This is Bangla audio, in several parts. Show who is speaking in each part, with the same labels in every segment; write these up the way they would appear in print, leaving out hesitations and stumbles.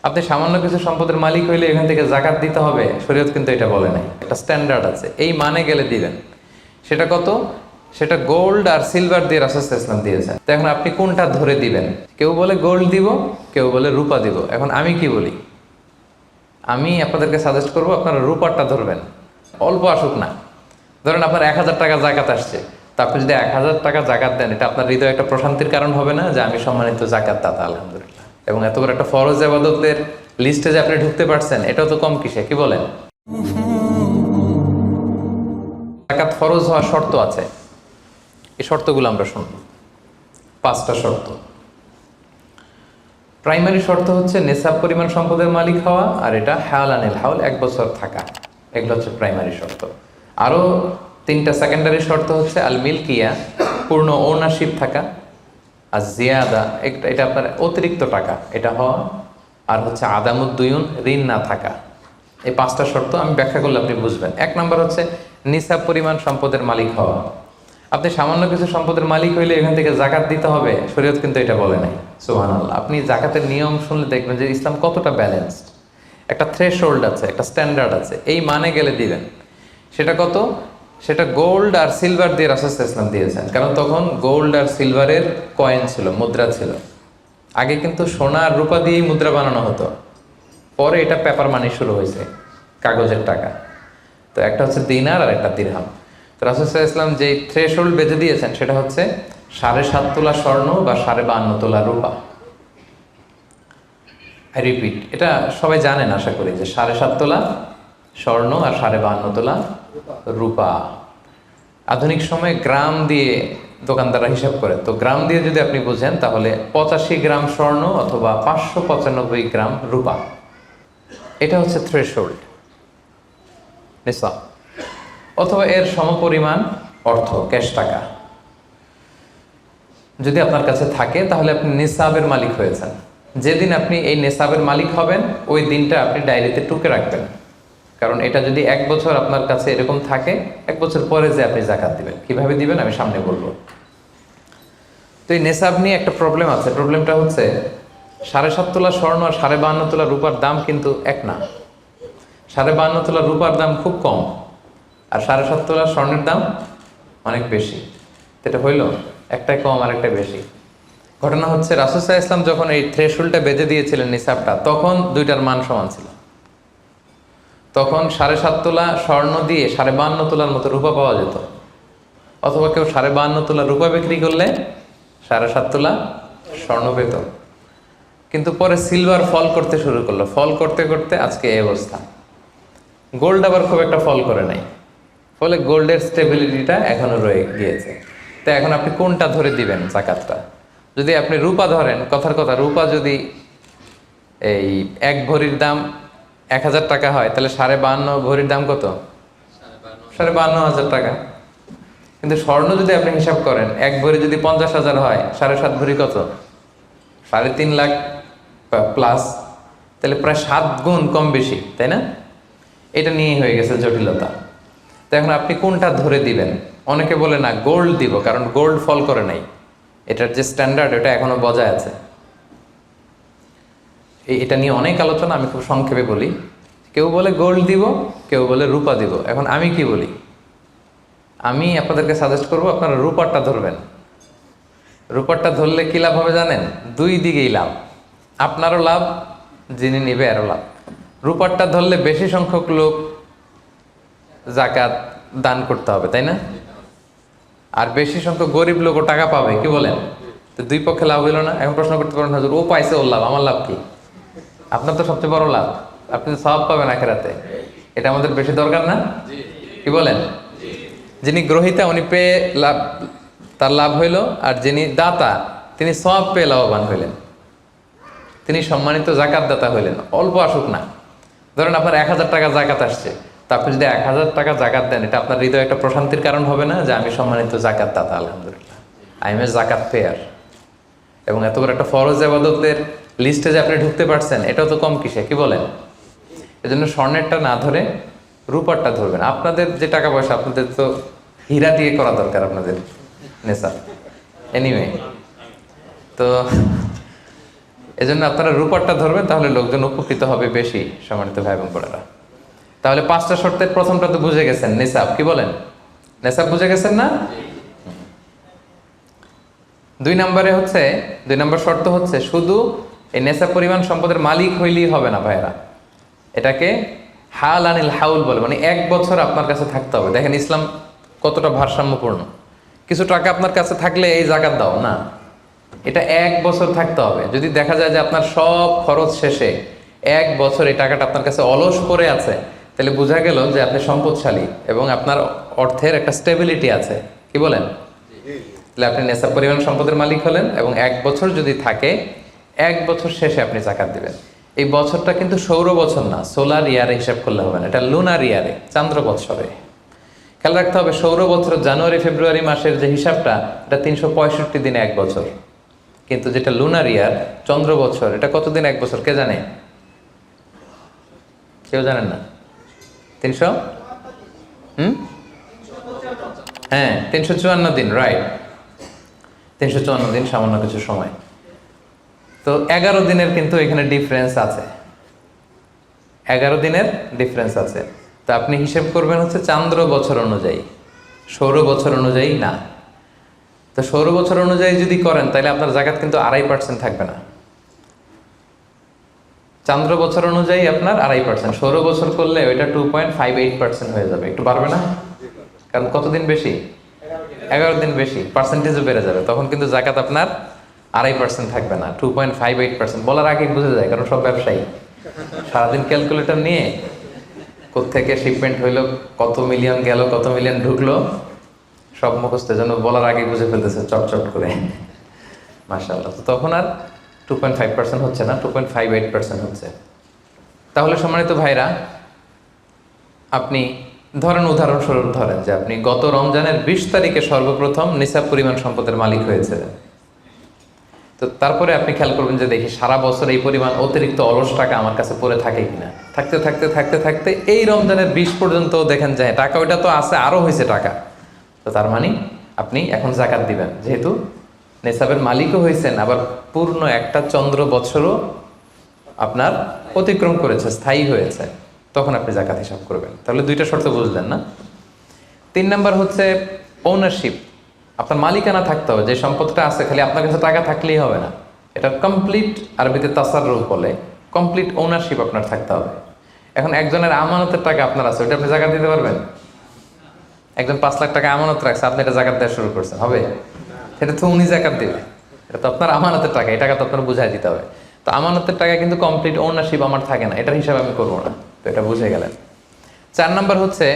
Speaker 1: আপনি সামান্য কিছু সম্পদের মালিক হইলে এখান থেকে জাকাত দিতে হবে, শরীয়ত কিন্তু এটা বলে নাই। একটা স্ট্যান্ডার্ড আছে, এই মানে গেলে দিবেন। সেটা কত? সেটা গোল্ড আর সিলভার দিয়ে রাসূল সাল্লাল্লাহু আলাইহি ওয়াসাল্লাম দিয়েছেন। তো এখন আপনি কোনটা ধরে দিবেন? কেউ বলে গোল্ড দিব, কেউ বলে রূপা দিব। এখন আমি কি বলি? আমি আপনাদেরকে সাজেস্ট করবো আপনারা রূপারটা ধরবেন। অল্প আসুক না, ধরেন আপনার 1000 টাকা জাকাত আসছে, তা আপনি যদি 1000 টাকা জাকাত দেন, এটা আপনার হৃদয়ে একটা প্রশান্তির কারণ হবে না যে আমি সম্মানিত জাকাত দাতা, আলহামদুলিল্লাহ। এবং এত বড় একটা ফরজ ইবাদতের লিস্টে যে আপনি ঢুকতে পারছেন, এটাও তো কম কিসে, কি বলেন? জাকাত ফরজ হওয়ার শর্ত আছে, এই শর্তগুলো আমরা শুনব। 5টা শর্ত। প্রাইমারি শর্ত হচ্ছে নেসাব পরিমাণ সম্পদের মালিক হওয়া, আর এটা হাওলানিল হাউল, 1 বছর থাকা। এগুলো হচ্ছে প্রাইমারি শর্ত। আরও 3টা সেকেন্ডারি শর্ত হচ্ছে আল মিলকিয়া, পূর্ণ ওনারশিপ থাকা, আর জিয়াদা, এটা আপনার অতিরিক্ত টাকা এটা হওয়া, আর হচ্ছে আদামুদ্দুয়ুন, ঋণ না থাকা। এই 5টা শর্ত আমি ব্যাখ্যা করলে আপনি বুঝবেন। 1 নম্বর হচ্ছে নিসাব পরিমাণ সম্পদের মালিক হওয়া। আপনি সামান্য কিছু সম্পদের মালিক হইলে এখান থেকে জাকাত দিতে হবে, শরীয়ত কিন্তু এটা বলে নাই। সুবহানাল্লাহ। আপনি জাকাতের নিয়ম শুনলে দেখবেন যে ইসলাম কতটা ব্যালেন্সড। একটা থ্রেশহোল্ড আছে, একটা স্ট্যান্ডার্ড আছে, এই মানে গেলে দিবেন। সেটা কত? সেটা গোল্ড আর সিলভার দিয়ে রাসূল সাল্লাল্লাহু আলাইহি ওয়াসাল্লাম দিয়েছেন। কারণ তখন গোল্ড আর সিলভারের কয়েন ছিল, মুদ্রা ছিল। আগে কিন্তু সোনা আর রূপা দিয়েই মুদ্রা বানানো হতো, পরে এটা পেপার মানি শুরু হয়েছে, কাগজের টাকা। তো একটা হচ্ছে দিনার আর একটা দিরহাম। তো রাসূল সাল্লাল্লাহু আলাইহি ওয়াসাল্লাম যে থ্রেশহোল্ড বেঁধে দিয়েছেন সেটা হচ্ছে 7.5 তোলা স্বর্ণ বা 52.5 তোলা রূপা। আই রিপিট, এটা সবাই জানেন আশা করি, যে 7.5 তোলা স্বর্ণ আর 52.5 তোলা রূপা। আধুনিক সময়ে গ্রাম দিয়ে দোকানদাররা হিসাব করে, তো গ্রাম দিয়ে যদি আপনি বুঝেন তাহলে 85 গ্রাম স্বর্ণ অথবা 595 গ্রাম রূপা, এটা হচ্ছে থ্রেশহোল্ড নিসাব, অথবা এর সমপরিমাণ অর্থ, ক্যাশ টাকা যদি আপনার কাছে থাকে, তাহলে আপনি নিসাবের মালিক হয়েছেন। যেদিন আপনি এই নিসাবের মালিক হবেন, ওই দিনটা আপনি ডায়েরিতে টুকে রাখবেন। কারণ এটা যদি 1 বছর আপনার কাছে এরকম থাকে, 1 বছর পরে যে আপনি জাকাত দিবেন, কিভাবে দিবেন আমি সামনে বলবো। তো এই নেসাব নিয়ে একটা প্রবলেম আছে। প্রবলেমটা হচ্ছে 7.5 তোলা স্বর্ণ আর 52.5 তোলা রূপার দাম কিন্তু এক না। 52.5 তোলা রূপার দাম খুব কম, আর 7.5 তোলা স্বর্ণের দাম অনেক বেশি। এটা হইল একটাই কম আর একটা বেশি। ঘটনা হচ্ছে রাসূল সাল্লাল্লাহু আলাইহি ওয়াসাল্লাম যখন এই থ্রেশহোল্ডটা বেঁধে দিয়েছিলেন নিসাবটা, তখন দুইটার মান সমান ছিল। তখন 7.5 তোলা স্বর্ণ দিয়ে 52.5 তোলার মতো রূপা পাওয়া যেত, অথবা কেউ 52.5 তোলা রূপা বিক্রি করলে 7.5 তোলা স্বর্ণ পেত। কিন্তু পরে সিলভার ফল করতে শুরু করলো, ফল করতে করতে আজকে এই অবস্থা। গোল্ড আবার খুব একটা ফল করে নাই, ফলে গোল্ডের স্টেবিলিটিটা এখনো রয়ে গিয়েছে। তো এখন আপনি কোনটা ধরে দিবেন জাকাতটা? যদি আপনি রূপা ধরেন, কথার কথা, রূপা যদি এই 1 ভরির দাম 1000 টাকা হয়, তাহলে 52.5 ভরির দাম কত? 52,500 টাকা। কিন্তু স্বর্ণ যদি আপনি হিসাব করেন, 1 ভরি যদি 50,000 হয়, 7.5 ভরি কত? 3.5 লাখ প্লাস, তাহলে প্রায় 7 গুণ কম বেশি, তাই না? এটা নিয়েই হয়ে গেছে জটিলতা। তো এখন আপনি কোনটা ধরে দিবেন? অনেকে বলে না গোল্ড দিব, কারণ গোল্ড ফল করে নাই, এটার যে স্ট্যান্ডার্ড এটা এখনো বজায় আছে। এটা নিয়ে অনেক আলোচনা, আমি খুব সংক্ষেপে বলি। কেউ বলে গোল্ড দিব, কেউ বলে রূপা দিব। এখন আমি কি বলি? আমি আপনাদেরকে সাজেস্ট করবো আপনারা রূপারটা ধরবেন। রূপারটা ধরলে কি লাভ হবে জানেন? 2 দিকেই লাভ, আপনারও লাভ, যিনি নিবে আরও লাভ। রূপারটা ধরলে বেশি সংখ্যক লোক জাকাত দান করতে হবে, তাই না? আর বেশি সংখ্যক গরিব লোকও টাকা পাবে, কি বলেন? তো 2 পক্ষে লাভ হইল না? এখন প্রশ্ন করতে পারেন, হুজুর ও পাইছে ওর লাভ, আমার লাভ কি? আপনার তো সবচেয়ে বড় লাভ, আপনি সওয়াব পাবেন আখিরাতে। এটা আমাদের বেশি দরকার না? কি বলেন? যিনি গ্রহীতা উনি পেয়ে লাভ, তার লাভ হইল, আর যিনি দাতা তিনি সওয়াব পেয়ে লাভবান হইলেন, তিনি সম্মানিত জাকাত দাতা হইলেন। অল্প আসুক না, ধরেন আপনার 1000 টাকা জাকাত আসছে, তা আপনি যদি 1000 টাকা জাকাত দেন, এটা আপনার হৃদয়ে একটা প্রশান্তির কারণ হবে না যে আমি সম্মানিত জাকাত দাতা, আলহামদুলিল্লাহ, আই এম এ জাকাত পেয়ার। এবং এত বড় একটা ফরজ ইবাদতের লিস্টে যে আপনি ঢুকতে পারছেন, এটাও তো কম কিসে, কি বলেন? এজন্য স্বর্ণেরটা না ধরে রূপারটা ধরবেন। আপনাদের যে টাকা পয়সা, আপনাদের তো হীরা দিয়ে করা দরকার আপনাদের নেশা। এনিওয়ে, তো এজন্য আপনারা রূপারটা ধরবেন, তাহলে লোকজন উপকৃত হবে বেশি, সম্মানিত ভাই এবং বোনেরা। তাহলে 5টা শর্তের প্রথমটা তো বুঝে গেছেন, নিসাব। কি বলেন? নিসাব বুঝে গেছেন না? 2 নম্বর শর্ত হচ্ছে শুধু এই নেশাব পরিমাণ সম্পদের মালিক হইলেই হবে না ভাইরা, এটাকে হাল আনিল হাউল বলে, মানে 1 বছর আপনার কাছে থাকতে হবে। দেখেন ইসলাম কতটা ভারসাম্যপূর্ণ। কিছু টাকা আপনার কাছে থাকলে এই জাকাত দাও না, এটা 1 বছর থাকতে হবে। যদি দেখা যায় যে আপনার সব খরচ শেষে 1 বছর এই টাকাটা আপনার কাছে অলস পড়ে আছে, তাহলে বোঝা গেল যে আপনি সম্পদশালী এবং আপনার অর্থের একটা স্টেবিলিটি আছে। কি বলেন? তাহলে আপনি নেশাব পরিমাণ সম্পদের মালিক হলেন এবং 1 বছর যদি থাকে, 1 বছর শেষে আপনি জাকাত দিবেন। এই বছরটা কিন্তু সৌর বছর না, সোলার ইয়ারে হিসাব করলে হবে না, এটা লুনার ইয়ারে, চান্দ্র বৎসরে। খেয়াল রাখতে হবে, সৌর বছর জানুয়ারি ফেব্রুয়ারি মাসের যে হিসাবটা, এটা 365 দিনে 1 বছর। কিন্তু যেটা লুনার ইয়ার, চন্দ্র বছর, এটা কতদিন 1 বছর কে জানে? কেউ জানেন না? 300 হ্যাঁ 354 দিন, রাইট। 354 দিন, সামান্য কিছু সময়। তো 11 দিনের কিন্তু এখানে ডিফারেন্স আছে, 11 দিনের ডিফারেন্স আছে। তো আপনি হিসেব করবেন হচ্ছে চান্দ্র বছর অনুযায়ী, সৌর বছর অনুযায়ী না। তো সৌর বছর অনুযায়ী যদি করেন তাহলে আপনার জাকাত কিন্তু 2.5% থাকবে না। চান্দ্র বছর অনুযায়ী আপনার 2.5%, সৌর বছর করলে ওইটা 2.58% হয়ে যাবে। একটু বাড়বে না? কারণ কতদিন বেশি? 11 দিন বেশি, পার্সেন্টেজও বেড়ে যাবে। তখন কিন্তু জাকাত আপনার 2.5% থাকবে না, 2.58%। বলার আগেই বুঝে যায়, কারণ সব ব্যবসায়ী সারাদিন ক্যালকুলেটর নিয়ে কোত্থেকে শিপমেন্ট হইলো, কত মিলিয়ন গেল, কত মিলিয়ন ঢুকলো, সব মুখস্থ, যেন বলার আগে বুঝে ফেলতেছে চটচট করে, মাশাআল্লাহ। তো তখন আর 2.5% হচ্ছে না, 2.58% হচ্ছে। তাহলে সম্মানিত ভাইরা, আপনি ধরেন, উদাহরণস্বরূপ ধরেন যে আপনি গত রমজানের 20 তারিখে সর্বপ্রথম নিসাব পরিমাণ সম্পদের মালিক হয়েছিলেন। তো তারপরে আপনি খেয়াল করবেন যে দেখি সারা বছর এই পরিমাণ অতিরিক্ত অলস টাকা আমার কাছে পড়ে থাকে কিনা। থাকতে থাকতে থাকতে থাকতে এই রমজানের 20 পর্যন্ত দেখেন যে টাকা ওইটা তো আছে, আরও হয়েছে টাকা। তো তার মানে আপনি এখন জাকাত দিবেন, যেহেতু নেসাবের মালিকও হয়েছেন, আবার পূর্ণ একটা চন্দ্র বছরও আপনার অতিক্রম করেছে, স্থায়ী হয়েছে, তখন আপনি জাকাত হিসাব করবেন। তাহলে 2টা শর্ত বুঝলেন না? 3 নাম্বার হচ্ছে ওনারশিপ। আপনার মালিকানা থাকতে হবে, যে সম্পদটা আছে খালি আপনার কাছে টাকা থাকলেই হবে না, এটা কমপ্লিট, আরবিতে তাসাররুফ বলে, কমপ্লিট ওনারশিপ আপনার থাকতে হবে। এখন একজনের আমানতের টাকা আপনার আছে, ওইটা আপনি জাকাত দিতে পারবেন? একজন 5 লাখ টাকা আমানত রাখছে, আপনি এটা জাকাত দেওয়া শুরু করছেন, হবে? সেটা তো উনি জাকাত দেবে, এটা তো আপনার আমানতের টাকা, এই টাকা তো আপনার বুঝাই দিতে হবে। তো আমানতের টাকা কিন্তু কমপ্লিট ওনারশিপ আমার থাকে না, এটার হিসাব আমি করবো না। তো এটা বুঝে গেলেন। 4 নাম্বার হচ্ছে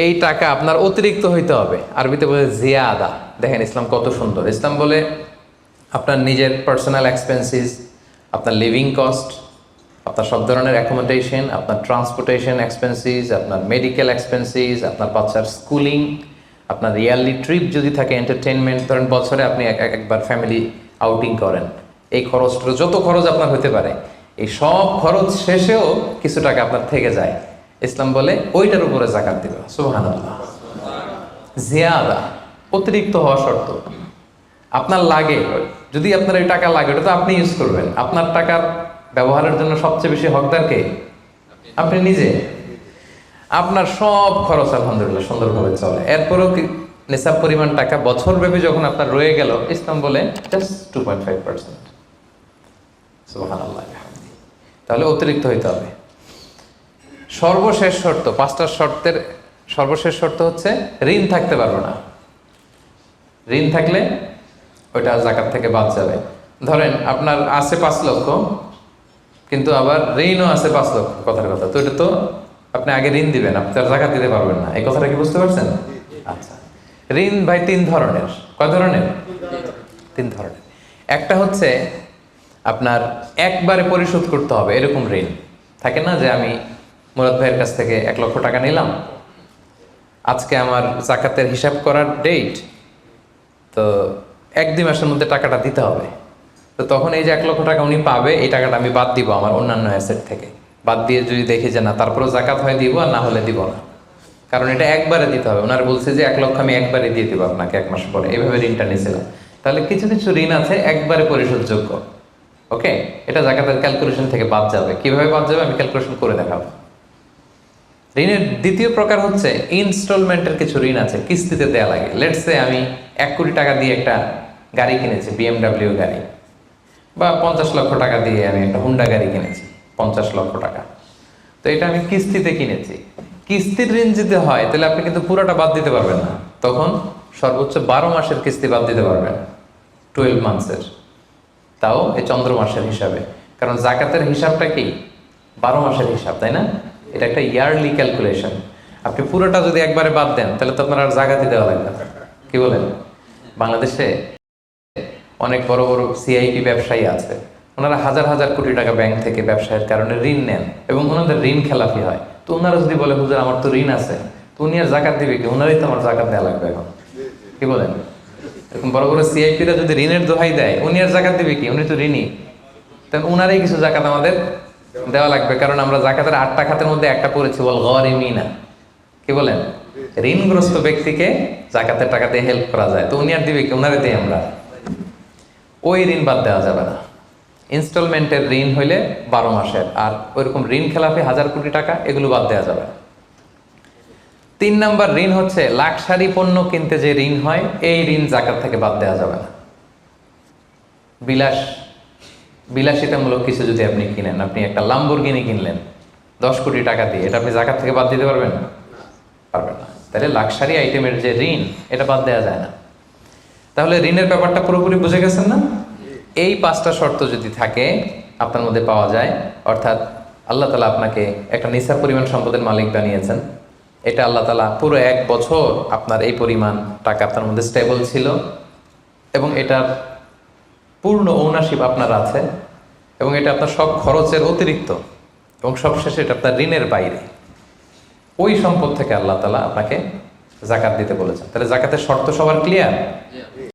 Speaker 1: এই টাকা আপনার অতিরিক্ত হইতে হবে, আরবিতে বলে জিয়াদা। দেখেন ইসলাম কত সুন্দর। ইসলাম বলে আপনার নিজের পার্সোনাল এক্সপেন্সিস, আপনার লিভিং কস্ট, আপনার সব ধরনের অ্যাকোমোডেশন, আপনার ট্রান্সপোর্টেশন এক্সপেন্সিস, আপনার মেডিকেল এক্সপেন্সিস, আপনার বাচ্চার স্কুলিং, আপনার ইয়ারলি ট্রিপ যদি থাকে, এন্টারটেনমেন্ট, ধরেন বছরে আপনি একবার ফ্যামিলি আউটিং করেন, এই খরচটা, যত খরচ আপনার হতে পারে, এই সব খরচ শেষেও কিছু টাকা আপনার থেকে যায়, ইসলাম বলে ওইটার উপরে জাকাত দিবে। সুবহানাল্লাহ। জিয়াদা, অতিরিক্ত হওয়া শর্ত। আপনার লাগে, যদি আপনার এই টাকা লাগে, ওটা তো আপনি ইউজ করবেন। আপনার টাকার ব্যবহারের জন্য সবচেয়ে বেশি হকদার কে? আপনি নিজে। আপনার সব খরচ আলহামদুলিল্লাহ সুন্দরভাবে চলে, এরপরেও নিসাব পরিমাণ টাকা বছরব্যাপী যখন আপনার রয়ে গেল, ইসলাম বলে জাস্ট 2.5%। সুবহানাল্লাহ। তাহলে অতিরিক্ত হইতে হবে। সর্বশেষ শর্ত, 5টা শর্তের সর্বশেষ শর্ত হচ্ছে ঋণ থাকতে পারবে না। ঋণ থাকলে ওইটা জাকাত থেকে বাদ যাবে। ধরেন আপনার আছে 5 লক্ষ, কিন্তু আবার ঋণও আছে 5 লক্ষ, কথার কথা। তো এটা তো আপনি আগে ঋণ দিবেন, আপনার জাকাত দিতে পারবেন না, এই কথাটা কি বুঝতে পারছেন? আচ্ছা, ঋণ ভাই 3 ধরনের। কয় ধরনের? 3 ধরনের। একটা হচ্ছে আপনার একবারে পরিশোধ করতে হবে, এরকম ঋণ থাকে না, যে আমি মুরাদ ভাইয়ের কাছ থেকে 1 লক্ষ টাকা নিলাম, আজকে আমার জাকাতের হিসাব করার ডেট, তো 1-2 মাসের মধ্যে টাকাটা দিতে হবে। তো তখন এই যে 1 লক্ষ টাকা উনি পাবে, এই টাকাটা আমি বাদ দিব আমার অন্যান্য অ্যাসেট থেকে। বাদ দিয়ে যদি দেখি যে না, তারপরেও জাকাত হয় দিব, আর না হলে দিব না, কারণ এটা একবারে দিতে হবে। ওনার বলছে যে 1 লক্ষ আমি একবারে দিয়ে দিব আপনাকে 1 মাস পরে, এইভাবে ঋণটা নিয়েছিলাম। তাহলে কিছু কিছু ঋণ আছে একবারে পরিশোধযোগ্য, ওকে, এটা জাকাতের ক্যালকুলেশন থেকে বাদ যাবে। কিভাবে বাদ যাবে আমি ক্যালকুলেশন করে দেখাবো। ঋণের দ্বিতীয় প্রকার হচ্ছে ইনস্টলমেন্টের কিছু ঋণ আছে, কিস্তিতে দেয়া লাগে। লেটস সে আমি 1 কোটি টাকা দিয়ে একটা গাড়ি কিনেছি, BMW গাড়ি, বা 50 লক্ষ টাকা দিয়ে আমি একটা হুন্ডা গাড়ি কিনেছি, 50 লক্ষ টাকা। তো এটা আমি কিস্তিতে কিনেছি। কিস্তির ঋণ যদি হয় তাহলে আপনি কিন্তু পুরোটা বাদ দিতে পারবেন না, তখন সর্বোচ্চ 12 মাসের কিস্তি বাদ দিতে পারবেন, 12 মান্থসের, তাও এই চন্দ্র মাসের হিসাবে। কারণ জাকাতের হিসাবটা কি 12 মাসের হিসাব, তাই না? এটা একটা ইয়ারলি ক্যালকুলেশন। আপনি পুরোটা যদি একবারে বাদ দেন তাহলে তো আপনার আর জাকাতই দেওয়া লাগবে না। কি বলেন? বাংলাদেশে অনেক বড় বড় সিআইপি ব্যবসায়ী আছে, ওনারা হাজার হাজার কোটি টাকা ব্যাংক থেকে ব্যবসায়ের কারণে ঋণ নেন এবং ওনাদের ঋণ খেলাপি হয়। তো ওনারা যদি বলে হুজুর আমার তো ঋণ আছে, তো উনি আর জাকাত দিবে কি? ওনারাই তো আমার জাকাত দেওয়া লাগবে এখন। কি বলেন? এরকম বড় বড় সিআইপিরা যদি ঋণের দোহাই দেয়, উনি আর জাকাত দিবে কি? উনি তো ঋণী, তাহলে উনারাই কিছু জাকাত আমাদের দেওয়া লাগবে। কারণ আমরা জাকাতের 8টা খাতের মধ্যে একটা পড়েছি, বল গরিমিনা। কি বলেন? ঋণগ্রস্ত ব্যক্তিকে জাকাতের টাকা দিয়ে হেল্প করা যায়, তো উনি আর দিবে কি? উনারে দিই আমরা। ওই ঋণ বাদ দেওয়া যাবে না। ইনস্টলমেন্টের ঋণ হইলে 12 মাসের, আর ওইরকম ঋণ খেলাপি 1000 কোটি টাকা, এগুলো বাদ দেওয়া যাবে না। 3 নাম্বার ঋণ হচ্ছে লাক্সারি পণ্য কিনতে যে ঋণ হয়, এই ঋণ জাকাত থেকে বাদ দেওয়া যাবে না। বিলাসিতামূলক কিছু যদি আপনি কিনেন, আপনি একটা লাম্বরগিনি কিনলেন 10 কোটি টাকা দিয়ে, এটা আপনি জাকাত থেকে বাদ দিতে পারবেন? পারবেন না। তাহলে লাক্সারি আইটেমের যে ঋণ, এটা বাদ দেওয়া যায় না। তাহলে ঋণের ব্যাপারটা পুরোপুরি বুঝে গেছেন না? এই 5টা শর্ত যদি থাকে আপনার মধ্যে পাওয়া যায়, অর্থাৎ আল্লাহ তালা আপনাকে একটা নিসাব পরিমাণ সম্পদের মালিক বানিয়েছেন, এটা আল্লাহ তালা পুরো 1 বছর আপনার এই পরিমাণ টাকা আপনার মধ্যে স্টেবল ছিল এবং এটার পূর্ণ ওনারশিপ আপনার আছে, এবং এটা আপনার সব খরচের অতিরিক্ত, এবং সবশেষে এটা আপনার ঋণের বাইরে, ওই সম্পদ থেকে আল্লাহ তালা আপনাকে জাকাত দিতে বলেছেন। তাহলে জাকাতের শর্ত সবার ক্লিয়ার?